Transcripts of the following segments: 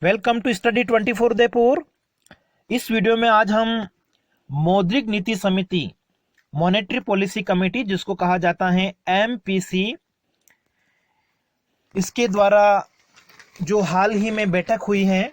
Welcome to study 24 Udaipur. इस video में आज हम मौद्रिक नीति समिति मॉनेटरी पॉलिसी कमेटी जिसको कहा जाता है एमपीसी, इसके द्वारा जो हाल ही में बैठक हुई है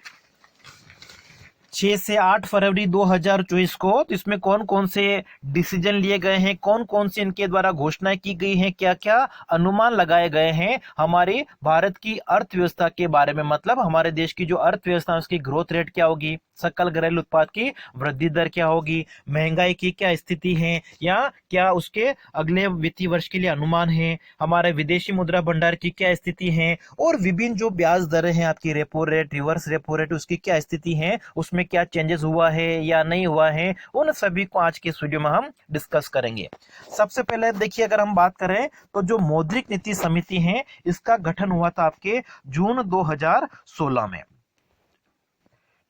6 से 8 फरवरी 2024 को, तो इसमें कौन कौन से डिसीजन लिए गए हैं, कौन कौन से इनके द्वारा घोषणाएं की गई हैं, क्या क्या अनुमान लगाए गए हैं हमारे भारत की अर्थव्यवस्था के बारे में। मतलब हमारे देश की जो अर्थव्यवस्था है उसकी ग्रोथ रेट क्या होगी, सकल घरेलू उत्पाद की वृद्धि दर क्या होगी, महंगाई की क्या स्थिति है या क्या उसके अगले वित्तीय वर्ष के लिए अनुमान है, हमारे विदेशी मुद्रा भंडार की क्या स्थिति है, और विभिन्न जो ब्याज दरें हैं आपकी repo rate, reverse repo rate, उसकी क्या स्थिति है, उसमें क्या चेंजेस हुआ है या नहीं हुआ है, उन सभी को आज के इस वीडियो में हम डिस्कस करेंगे। सबसे पहले देखिए, अगर हम बात करें तो जो मौद्रिक नीति समिति है इसका गठन हुआ था आपके जून 2016 में।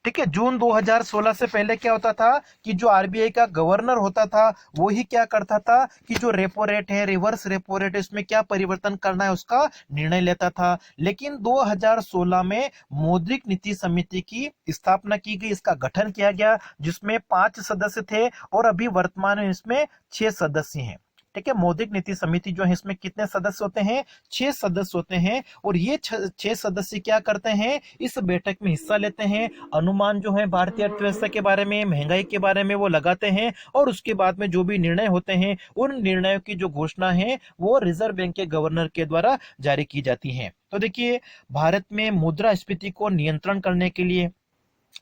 ठीक है, जून 2016 से पहले क्या होता था कि जो आरबीआई का गवर्नर होता था वो ही क्या करता था कि जो रेपो रेट है, रिवर्स रेपो रेट, इसमें क्या परिवर्तन करना है उसका निर्णय लेता था। लेकिन 2016 में मौद्रिक नीति समिति की स्थापना की गई, इसका गठन किया गया, जिसमें 5 सदस्य थे और अभी वर्तमान में इसमें 6 सदस्य हैं। ठीक है, मौद्रिक नीति समिति जो है इसमें कितने सदस्य होते हैं? 6 सदस्य होते हैं। और ये 6 सदस्य क्या करते हैं? इस बैठक में हिस्सा लेते हैं, अनुमान जो है भारतीय अर्थव्यवस्था के बारे में, महंगाई के बारे में वो लगाते हैं, और उसके बाद में जो भी निर्णय होते हैं उन निर्णयों की जो घोषणा है वो रिजर्व बैंक के गवर्नर के द्वारा जारी की जाती है। तो देखिए, भारत में मुद्रास्फीति को नियंत्रण करने के लिए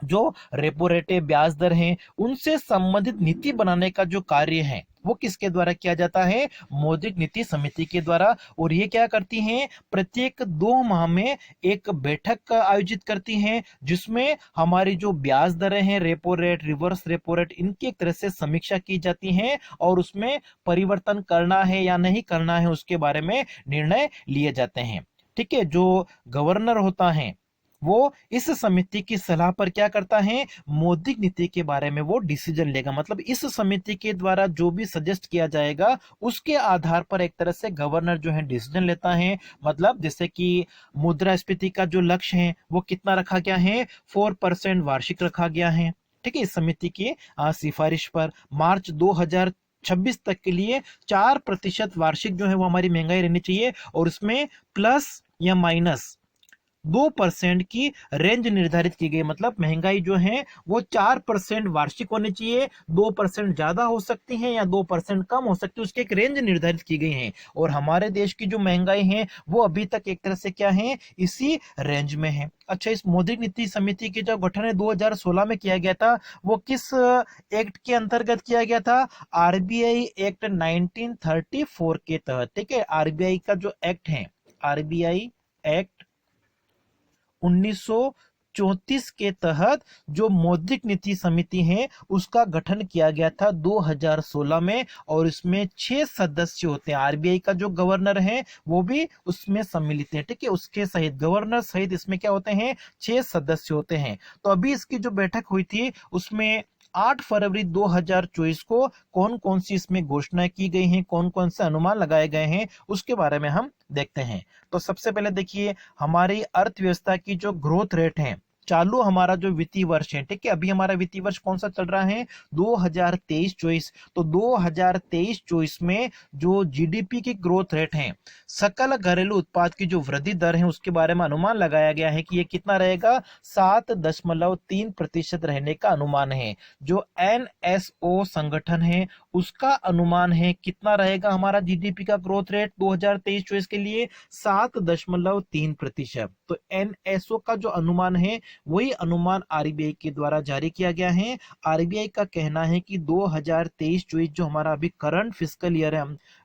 जो रेपो रेट, ब्याज दर हैं, उनसे संबंधित नीति बनाने का जो कार्य है वो किसके द्वारा किया जाता है? मौद्रिक नीति समिति के द्वारा। और ये क्या करती हैं? प्रत्येक 2 माह में एक बैठक आयोजित करती हैं, जिसमें हमारी जो ब्याज दरें हैं, repo rate, reverse repo rate, इनकी एक तरह से समीक्षा की जाती है और उसमें परिवर्तन करना है या नहीं करना है उसके बारे में निर्णय लिए जाते हैं। ठीक है, जो गवर्नर होता है वो इस समिति की सलाह पर क्या करता है? मौद्रिक नीति के बारे में वो डिसीजन लेगा। मतलब इस समिति के द्वारा जो भी सजेस्ट किया जाएगा उसके आधार पर एक तरह से गवर्नर जो है डिसीजन लेता है। मतलब जैसे कि मुद्रास्फीति का जो लक्ष्य है वो कितना रखा गया है? 4% वार्षिक रखा गया है। ठीक है, इस समिति की सिफारिश पर मार्च 2026 तक के लिए 4% वार्षिक जो है वो हमारी महंगाई रहनी चाहिए, और उसमें प्लस या माइनस 2% की रेंज निर्धारित की गई। मतलब महंगाई जो है वो 4% वार्षिक होनी चाहिए, 2% ज्यादा हो सकती है या 2% कम हो सकती है, उसकी एक रेंज निर्धारित की गई है। और हमारे देश की जो महंगाई है वो अभी तक एक तरह से क्या है? इसी रेंज में है। अच्छा, इस मौद्रिक नीति समिति की जो गठन है 2016 में किया गया था, वो किस एक्ट के अंतर्गत किया गया था? आरबीआई एक्ट 1934 के तहत। ठीक है, आरबीआई का जो एक्ट है, आरबीआई एक्ट 1934 के तहत जो मौद्रिक नीति समिति है उसका गठन किया गया था 2016 में, और इसमें 6 सदस्य होते हैं। आरबीआई का जो गवर्नर है वो भी उसमें सम्मिलित है। ठीक है, उसके सहित, गवर्नर सहित इसमें क्या होते हैं? 6 सदस्य होते हैं। तो अभी इसकी जो बैठक हुई थी उसमें 8 फरवरी 2024 को कौन कौन सी इसमें घोषणाएं की गई हैं, कौन कौन से अनुमान लगाए गए हैं, उसके बारे में हम देखते हैं। तो सबसे पहले देखिए, हमारी अर्थव्यवस्था की जो ग्रोथ रेट है चालू हमारा जो वित्तीय वर्ष है, ठीक है, अभी हमारा वित्तीय वर्ष कौन सा चल रहा है? 2023-24। तो 2023-24 में जो जीडीपी की ग्रोथ रेट है, सकल घरेलू उत्पाद की जो वृद्धि दर है, उसके बारे में अनुमान लगाया गया है कि ये कितना रहेगा? 7.3% रहने का अनुमान है। जो एनएसओ संगठन है उसका अनुमान है कितना रहेगा हमारा जीडीपी का ग्रोथ रेट 2023-24 के लिए? 7.3%। तो एनएसओ का जो अनुमान है वही अनुमान आरबीआई के द्वारा जारी किया गया है। आरबीआई का कहना है कि 2023-24 जो हमारा अभी करंट फिस्कल ईयर है,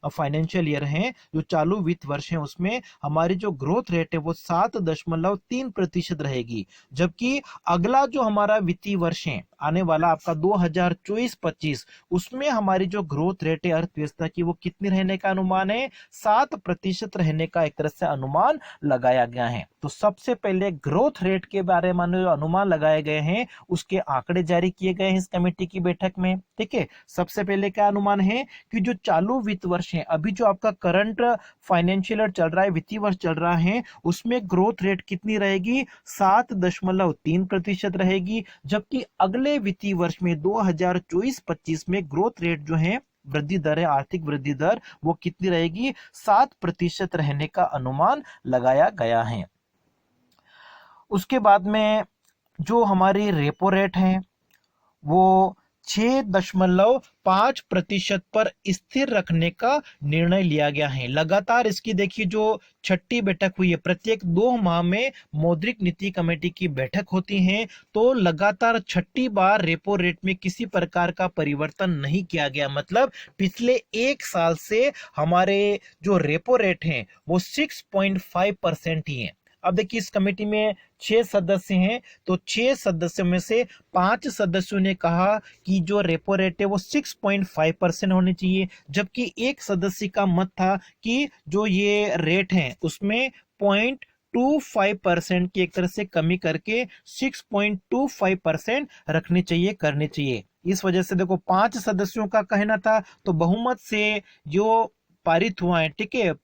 फाइनेंशियल ईयर है, जो चालू वित्त वर्ष है, उसमें हमारी जो ग्रोथ रेट है वो 7.3% रहेगी। जबकि अगला जो हमारा वित्तीय वर्ष है आने वाला आपका 2024-25, उसमें हमारी जो ग्रोथ रेट है अर्थव्यवस्था की वो कितनी रहने का अनुमान है? 7% रहने का एक तरह से अनुमान लगाया गया है। तो तो सबसे पहले ग्रोथ रेट के बारे में जो अनुमान लगाए गए हैं उसके आंकड़े जारी किए गए हैं इस कमेटी की बैठक में। ठीक है, सबसे पहले क्या अनुमान है कि जो चालू वित्त वर्ष है, अभी जो आपका करंट फाइनेंशियल ईयर चल रहा है, वित्तीय वर्ष चल रहा है, उसमें ग्रोथ रेट कितनी रहेगी? 7.3% रहेगी। जबकि अगले वित्तीय वर्ष में 2024-25 में ग्रोथ रेट जो है, वृद्धि दर है, आर्थिक वृद्धि दर, वो कितनी रहेगी? 7% रहने का अनुमान लगाया गया है। उसके बाद में जो हमारी रेपो रेट है वो 6.5% पर स्थिर रखने का निर्णय लिया गया है। लगातार इसकी देखिए जो छठी बैठक हुई है, प्रत्येक 2 माह में मौद्रिक नीति कमेटी की बैठक होती है, तो लगातार छठी बार रेपो रेट में किसी प्रकार का परिवर्तन नहीं किया गया। मतलब पिछले 1 साल से हमारे जो रेपो रेट है वो 6.5% ही है। अब देखिए इस कमेटी में 6 सदस्य हैं, तो 6 सदस्यों में से 5 सदस्यों ने कहा कि जो रेपो रेट है वो 6.5% होनी चाहिए, जबकि एक सदस्य का मत था कि जो ये रेट है उसमें 0.25% की एक तरह से कमी करके 6.25% रखनी चाहिए, करनी चाहिए। इस वजह से देखो 5 सदस्यों का कहना था, तो बहुमत से जो पारित हुआ है, ठीक है,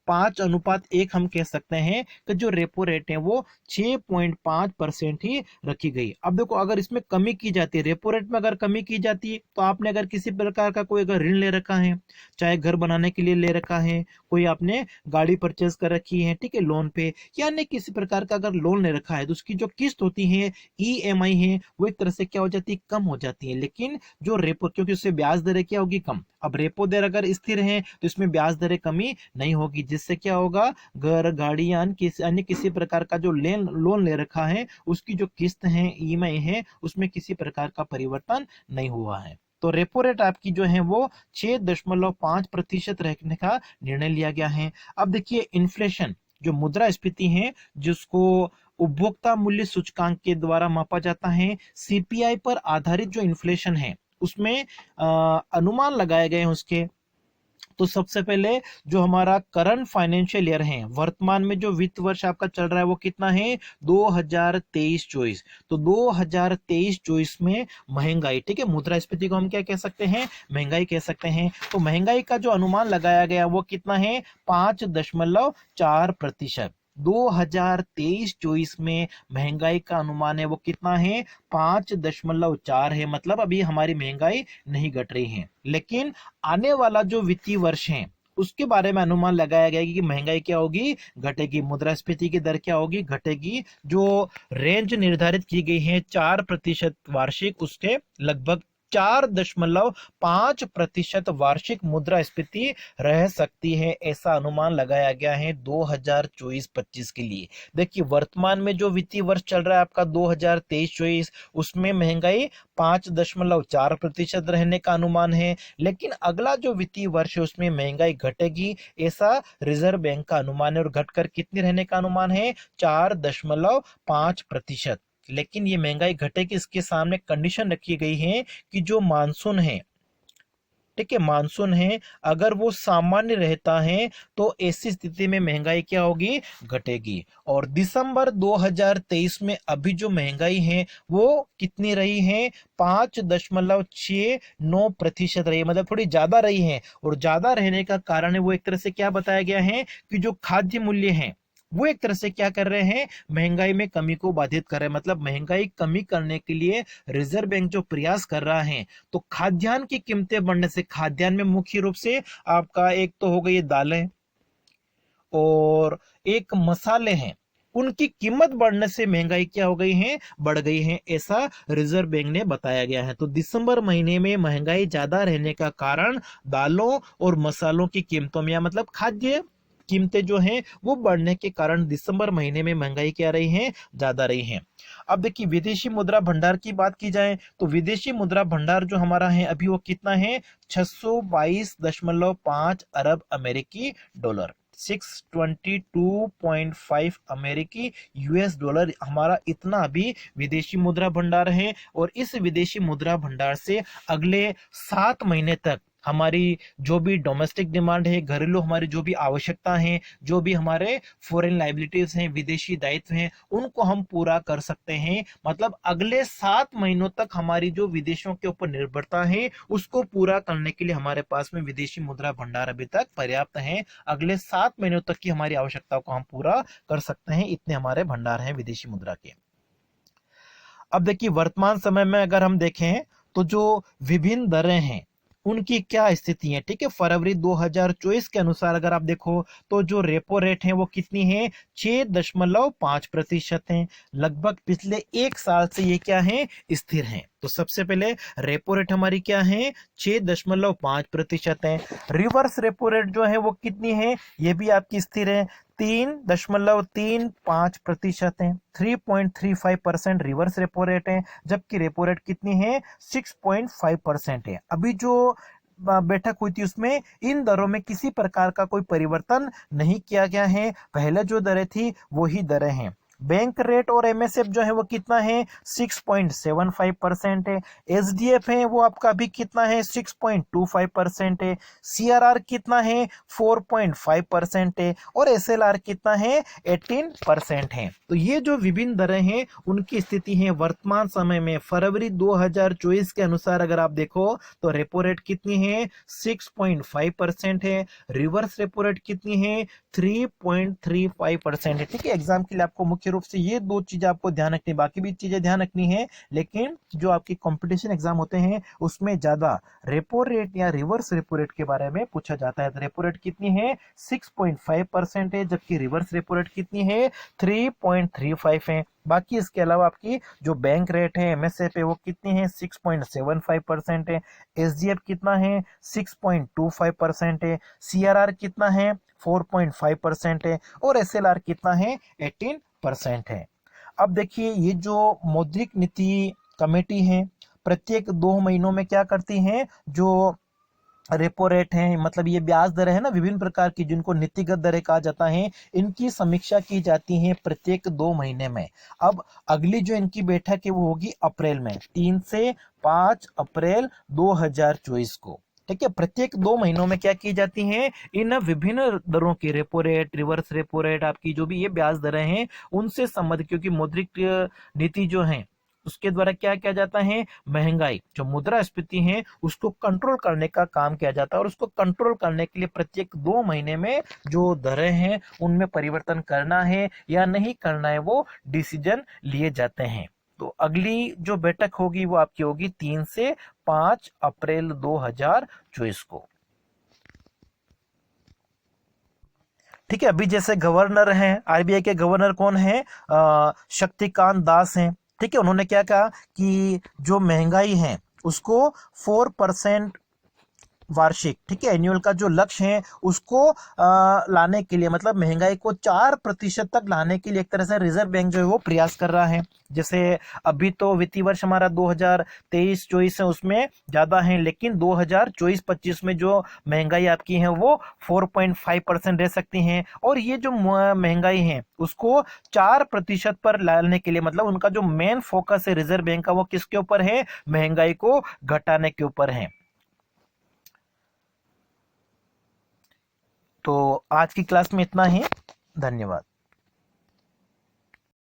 5:1 हम कह सकते हैं कि जो रेपो रेट है वो 6.5% ही रखी गई। अब देखो अगर इसमें कमी की जाती है, रेपो रेट में अगर कमी की जाती है, तो आपने अगर किसी प्रकार का कोई अगर ऋण ले रखा है, चाहे घर बनाने के लिए ले रखा है, कोई आपने गाड़ी परचेज कर रखी है, ठीक है, लोन पे, या अन्य किसी प्रकार का अगर लोन ले रखा है, तो उसकी जो किस्त होती है, ईएमआई है, वो एक तरह से क्या हो जाती है? कम हो जाती है। लेकिन जो रेपो, क्योंकि उससे ब्याज दरें क्या होगी? कम। अब रेपो दर अगर स्थिर है तो इसमें ब्याज दरें कमी नहीं होगी, जिससे क्या होगा? घर, गाड़ी या अन्य किसी प्रकार का जो लोन ले रखा है उसकी जो किस्त है, ईएमआई है, उसमें किसी प्रकार का परिवर्तन नहीं हुआ है। तो रेपो रेट आपकी जो है वो 6.5% रखने का निर्णय लिया गया है। अब देखिए इन्फ्लेशन, जो मुद्रास्फीति है, जिसको उपभोक्ता मूल्य सूचकांक के द्वारा मापा जाता है, सीपीआई पर आधारित जो इन्फ्लेशन है उसमें अनुमान लगाए गए हैं उसके। तो सबसे पहले जो हमारा करंट फाइनेंशियल ईयर है, वर्तमान में जो वित्त वर्ष आपका चल रहा है वो कितना है? 2023-24। तो 2023-24 में महंगाई, ठीक है, मुद्रास्फीति को हम क्या कह सकते हैं? महंगाई कह सकते हैं। तो महंगाई का जो अनुमान लगाया गया वो कितना है? 5.4%। 2023-24 में महंगाई का अनुमान है वो कितना है? 5.4 है। मतलब अभी हमारी महंगाई नहीं घट रही है, लेकिन आने वाला जो वित्तीय वर्ष है उसके बारे में अनुमान लगाया गया कि महंगाई क्या होगी? घटेगी। मुद्रास्फीति की दर क्या होगी? घटेगी। जो रेंज निर्धारित की गई है 4% वार्षिक, उसके लगभग 4.5% वार्षिक मुद्रास्फीति रह सकती है, ऐसा अनुमान लगाया गया है 2024-25 के लिए। देखिए वर्तमान में जो वित्तीय वर्ष चल रहा है आपका 2023-24, उसमें महंगाई 5.4% रहने का अनुमान है, लेकिन अगला जो वित्तीय वर्ष है उसमें महंगाई घटेगी, ऐसा रिजर्व बैंक का अनुमान है। और घटकर कितनी रहने का अनुमान है? 4.5%। लेकिन ये महंगाई घटेगी, इसके सामने कंडीशन रखी गई है कि जो मानसून है, ठीक है, मानसून है, अगर वो सामान्य रहता है तो ऐसी स्थिति में महंगाई क्या होगी? घटेगी। और दिसंबर 2023 में अभी जो महंगाई है वो कितनी रही है? 5.69% रही है, मतलब थोड़ी ज्यादा रही है। और ज्यादा रहने का कारण है वो एक तरह से क्या बताया गया है कि जो खाद्य मूल्य है वो एक तरह से क्या कर रहे हैं? महंगाई में कमी को बाधित कर रहे हैं। मतलब महंगाई कमी करने के लिए रिजर्व बैंक जो प्रयास कर रहा है, तो खाद्यान्न की कीमतें बढ़ने से, खाद्यान्न में मुख्य रूप से आपका एक तो हो गई दालें और एक मसाले हैं, उनकी कीमत बढ़ने से महंगाई क्या हो गई है? बढ़ गई है, ऐसा रिजर्व बैंक ने बताया गया है। तो दिसंबर महीने में महंगाई ज्यादा रहने का कारण दालों और मसालों की कीमतों में, या मतलब खाद्य कीमतें जो हैं वो बढ़ने के कारण दिसंबर महीने में महंगाई क्या रही है? ज्यादा रही है। अब देखिए विदेशी मुद्रा भंडार की बात की जाए तो विदेशी मुद्रा भंडार जो हमारा है अभी वो कितना है? 622.5 अरब अमेरिकी डॉलर, 622.5 अमेरिकी यूएस डॉलर, हमारा इतना अभी विदेशी मुद्रा भंडार है। और इस विदेशी मुद्रा भंडार से अगले 7 महीने तक हमारी जो भी डोमेस्टिक डिमांड है, घरेलू हमारी जो भी आवश्यकता है, जो भी हमारे फॉरेन लाइबिलिटीज हैं, विदेशी दायित्व हैं, उनको हम पूरा कर सकते हैं। मतलब अगले 7 महीनों तक हमारी जो विदेशों के ऊपर निर्भरता है उसको पूरा करने के लिए हमारे पास में विदेशी मुद्रा भंडार अभी तक पर्याप्त है। अगले 7 महीनों तक की हमारी आवश्यकताओं को हम पूरा कर सकते हैं, इतने हमारे भंडार हैं विदेशी मुद्रा के। अब देखिए वर्तमान समय में अगर हम देखें तो जो विभिन्न दरें हैं उनकी क्या स्थिति है। ठीक है, फरवरी 2024 के अनुसार अगर आप देखो तो जो रेपो रेट है वो कितनी है, 6.5% है। लगभग पिछले एक साल से ये क्या है, स्थिर है। तो सबसे पहले रेपो रेट हमारी क्या है, 6.5% है। रिवर्स रेपो रेट जो है वो कितनी है, ये भी आपकी स्थिर है, 3.35% है। 3.35% रिवर्स रेपो रेट है, जबकि रेपो रेट कितनी है, 6.5% है। अभी जो बैठक हुई थी उसमें इन दरों में किसी प्रकार का कोई परिवर्तन नहीं किया गया है, पहले जो दरें थी वही दरें हैं। बैंक रेट और एमएसएफ जो है वो कितना है, 6.75% है। एसडीएफ है वो आपका अभी कितना है, 6.25% है। सीआरआर कितना है, 4.5% है। और एसएलआर कितना है, 18% है। तो ये जो विभिन्न दरें हैं उनकी स्थिति है वर्तमान समय में फरवरी 2024 के अनुसार अगर आप देखो तो रेपो रेट कितनी है, 6.5% है। रिवर्स रेपो रेट कितनी है, 3.35% है। ठीक है, एग्जाम के लिए आपको मुख्य रूप से ये दो चीजें आपको ध्यान रखनी, बाकी भी चीजें ध्यान रखनी है, लेकिन जो आपकी कंपटीशन एग्जाम होते हैं उसमें ज्यादा रेपो रेट या रिवर्स रेपो रेट के बारे में पूछा जाता है। तो रेपो रेट कितनी है, 6.5% है, जबकि रिवर्स रेपो रेट कितनी है, 3.35 है। बाकी इसके अलावा आपकी जो बैंक रेट है, एमएसएफ है, वो कितनी है, 6.75% है। एसडीएफ कितना है, 6.25% है। सीआरआर कितना है, 4.5% है। और एसएलआर कितना है, 18% है। अब देखिए ये जो मौद्रिक नीति कमेटी है प्रत्येक 2 महीनों में क्या करती है, जो रेपो रेट है, मतलब ये ब्याज दरें है ना, विभिन्न प्रकार की जिनको नीतिगत दरें कहा जाता है, इनकी समीक्षा की जाती है प्रत्येक 2 महीने में। अब अगली जो इनकी बैठक है वो होगी अप्रैल में, 3 से 5 अप्रैल 2024 को। ठीक है, प्रत्येक 2 महीनों में क्या की जाती है, इन विभिन्न दरों की repo rate, reverse repo rate, आपकी जो भी ये ब्याज दरें हैं उनसे संबंधित, क्योंकि मौद्रिक नीति जो है उसके द्वारा क्या किया जाता है, महंगाई जो मुद्रास्फीति है उसको कंट्रोल करने का काम किया जाता है। और उसको कंट्रोल करने के लिए प्रत्येक 2 महीने में जो दरें हैं उनमें परिवर्तन करना है या नहीं करना है वो डिसीजन लिए जाते हैं। तो अगली जो बैठक होगी वो आपकी होगी 3 से 5 अप्रैल 2024 को। ठीक है, अभी जैसे गवर्नर हैं, आरबीआई के गवर्नर कौन है, शक्तिकांत दास हैं। ठीक है, उन्होंने क्या कहा कि जो महंगाई है उसको 4% वार्षिक, ठीक है, एनुअल का जो लक्ष्य है उसको लाने के लिए, मतलब महंगाई को 4% तक लाने के लिए एक तरह से रिजर्व बैंक जो है वो प्रयास कर रहा है। जैसे अभी तो वित्तीय वर्ष हमारा 2023-24 है उसमें ज्यादा है, लेकिन 2024-25 में जो महंगाई आपकी है वो 4.5% रह सकती है। और ये जो महंगाई है उसको 4% पर लाने के लिए, मतलब उनका जो मेन फोकस है रिजर्व बैंक का वो किसके ऊपर है, महंगाई को घटाने के ऊपर है। तो आज की क्लास में इतना ही, धन्यवाद।